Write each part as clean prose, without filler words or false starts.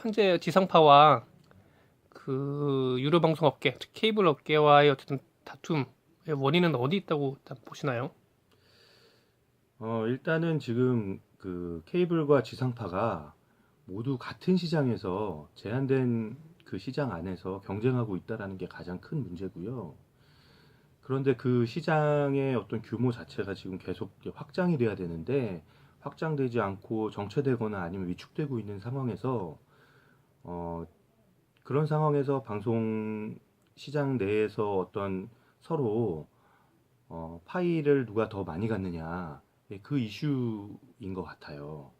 현재 지상파와 유료 방송 업계, 특히 케이블 업계와의 어쨌든 다툼의 원인은 어디 있다고 일단 보시나요? 일단은 지금 그 케이블과 지상파가 모두 같은 시장에서 제한된 그 시장 안에서 경쟁하고 있다라는 게 가장 큰 문제고요. 그런데 그 시장의 어떤 규모 자체가 지금 계속 확장이 돼야 되는데 확장되지 않고 정체되거나 아니면 위축되고 있는 상황에서 어, 그런 상황에서 방송 시장 내에서 어떤 서로 파이를 누가 더 많이 갖느냐, 예, 그 이슈인 것 같아요.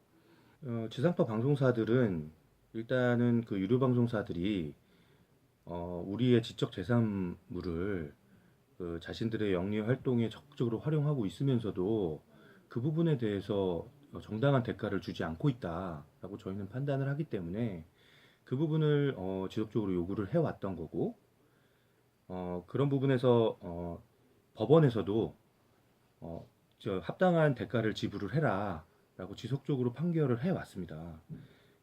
지상파 방송사들은 일단은 그 유료 방송사들이 우리의 지적 재산물을 그 자신들의 영리 활동에 적극적으로 활용하고 있으면서도 그 부분에 대해서 정당한 대가를 주지 않고 있다라고 저희는 판단을 하기 때문에 그 부분을 지속적으로 요구를 해왔던 거고, 그런 부분에서 법원에서도 어, 합당한 대가를 지불을 해라라고 지속적으로 판결을 해왔습니다.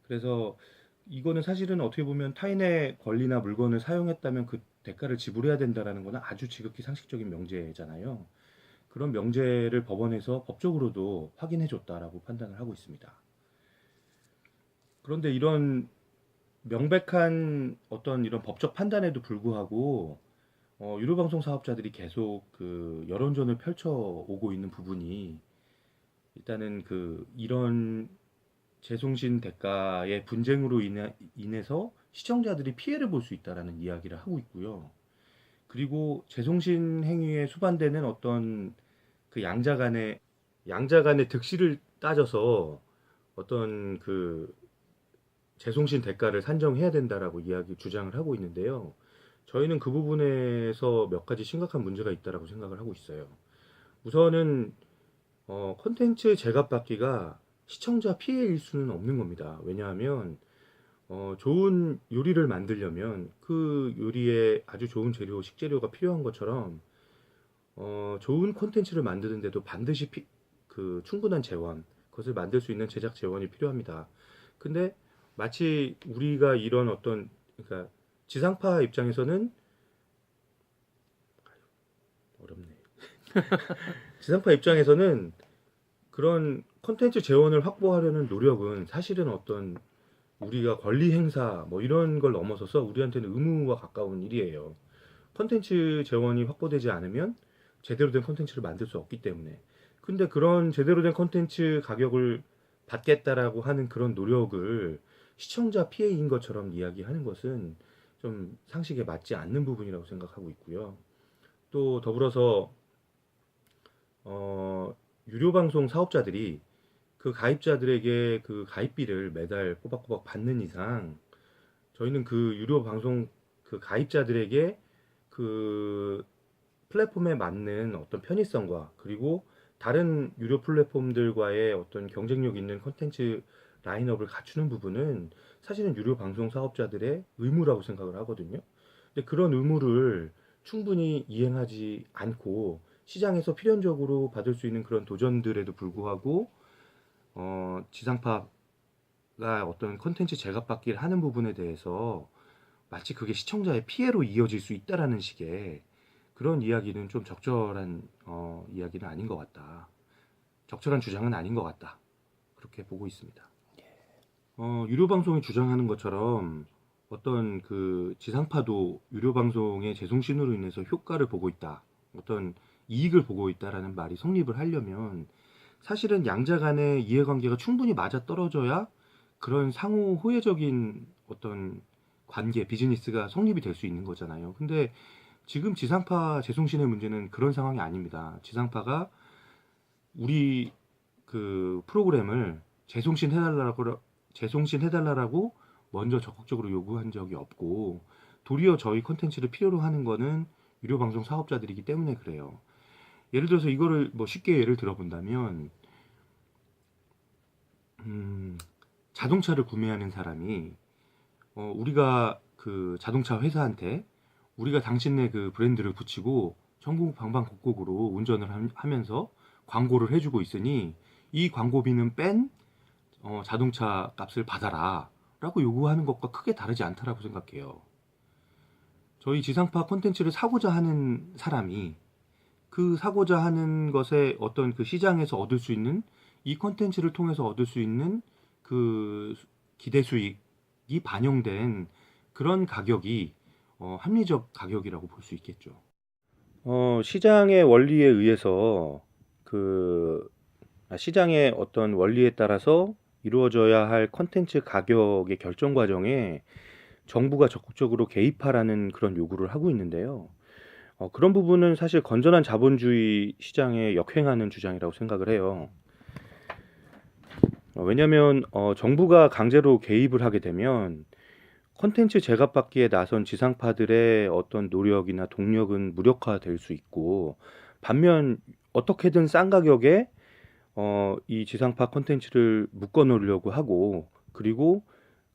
그래서 이거는 사실은 어떻게 보면 타인의 권리나 물건을 사용했다면 그 대가를 지불해야 된다라는 거는 아주 지극히 상식적인 명제잖아요. 그런 명제를 법원에서 법적으로도 확인해줬다라고 판단을 하고 있습니다. 그런데 이런 명백한 어떤 이런 법적 판단에도 불구하고 유료방송 사업자들이 계속 그 여론전을 펼쳐오고 있는 부분이 일단은 그 이런 재송신 대가의 분쟁으로 인해서 시청자들이 피해를 볼 수 있다라는 이야기를 하고 있고요. 그리고 재송신 행위에 수반되는 어떤 그 양자 간의 득실을 따져서 어떤 그 재송신 대가를 산정해야 된다라고 이야기 주장을 하고 있는데요. 저희는 그 부분에서 몇 가지 심각한 문제가 있다라고 생각을 하고 있어요. 우선은 콘텐츠 제값받기가 시청자 피해일 수는 없는 겁니다. 왜냐하면 좋은 요리를 만들려면 그 요리에 아주 좋은 재료, 식재료가 필요한 것처럼 좋은 콘텐츠를 만드는데도 반드시 그 충분한 재원, 그것을 만들 수 있는 제작 재원이 필요합니다. 근데 마치 우리가 이런 어떤 그러니까 지상파 입장에서는 어렵네. 지상파 입장에서는 그런 콘텐츠 재원을 확보하려는 노력은 사실은 어떤 우리가 권리 행사 뭐 이런 걸 넘어서서 우리한테는 의무와 가까운 일이에요. 콘텐츠 재원이 확보되지 않으면 제대로 된 콘텐츠를 만들 수 없기 때문에. 근데 그런 제대로 된 콘텐츠 가격을 받겠다라고 하는 그런 노력을 시청자 피해인 것처럼 이야기하는 것은 좀 상식에 맞지 않는 부분이라고 생각하고 있고요. 또 더불어서 어, 유료 방송 사업자들이 그 가입자들에게 그 가입비를 매달 꼬박꼬박 받는 이상 저희는 그 유료 방송 그 가입자들에게 그 플랫폼에 맞는 어떤 편의성과 그리고 다른 유료 플랫폼들과의 어떤 경쟁력 있는 콘텐츠 라인업을 갖추는 부분은 사실은 유료 방송 사업자들의 의무라고 생각을 하거든요. 근데 그런 의무를 충분히 이행하지 않고 시장에서 필연적으로 받을 수 있는 그런 도전들에도 불구하고 지상파가 어떤 콘텐츠 제값받기를 하는 부분에 대해서 마치 그게 시청자의 피해로 이어질 수 있다라는 식의 그런 이야기는 좀 적절한 이야기는 아닌 것 같다. 적절한 주장은 아닌 것 같다. 그렇게 보고 있습니다. 유료 방송이 주장하는 것처럼 어떤 그 지상파도 유료 방송의 재송신으로 인해서 효과를 보고 있다. 어떤 이익을 보고 있다라는 말이 성립을 하려면 사실은 양자 간의 이해관계가 충분히 맞아 떨어져야 그런 상호 호혜적인 어떤 관계, 비즈니스가 성립이 될 수 있는 거잖아요. 근데 지금 지상파 재송신의 문제는 그런 상황이 아닙니다. 지상파가 우리 그 프로그램을 재송신해달라고 먼저 적극적으로 요구한 적이 없고 도리어 저희 콘텐츠를 필요로 하는 거는 유료 방송 사업자들이기 때문에 그래요. 예를 들어서 이거를 뭐 쉽게 예를 들어본다면 음, 자동차를 구매하는 사람이 우리가 그 자동차 회사한테 우리가 당신네 그 브랜드를 붙이고 전국 방방곡곡으로 운전을 하면서 광고를 해주고 있으니 이 광고비는 뺀 자동차 값을 받아라. 라고 요구하는 것과 크게 다르지 않다라고 생각해요. 저희 지상파 콘텐츠를 사고자 하는 사람이 그 사고자 하는 것에 어떤 그 시장에서 얻을 수 있는, 이 콘텐츠를 통해서 얻을 수 있는 그 기대 수익이 반영된 그런 가격이 합리적 가격이라고 볼 수 있겠죠. 시장의 원리에 의해서 시장의 어떤 원리에 따라서 이루어져야 할 콘텐츠 가격의 결정 과정에 정부가 적극적으로 개입하라는 그런 요구를 하고 있는데요. 그런 부분은 사실 건전한 자본주의 시장에 역행하는 주장이라고 생각을 해요. 왜냐하면 정부가 강제로 개입을 하게 되면 콘텐츠 제값받기에 나선 지상파들의 어떤 노력이나 동력은 무력화될 수 있고, 반면 어떻게든 싼 가격에 이 지상파 콘텐츠를 묶어 놓으려고 하고, 그리고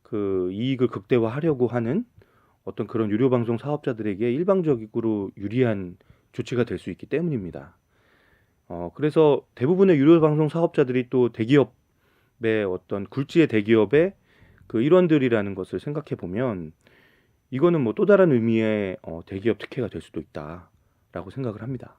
그 이익을 극대화하려고 하는 어떤 그런 유료 방송 사업자들에게 일방적으로 유리한 조치가 될 수 있기 때문입니다. 그래서 대부분의 유료 방송 사업자들이 또 대기업의 어떤 굴지의 대기업의 그 일원들이라는 것을 생각해 보면, 이거는 뭐 또 다른 의미의 대기업 특혜가 될 수도 있다라고 생각을 합니다.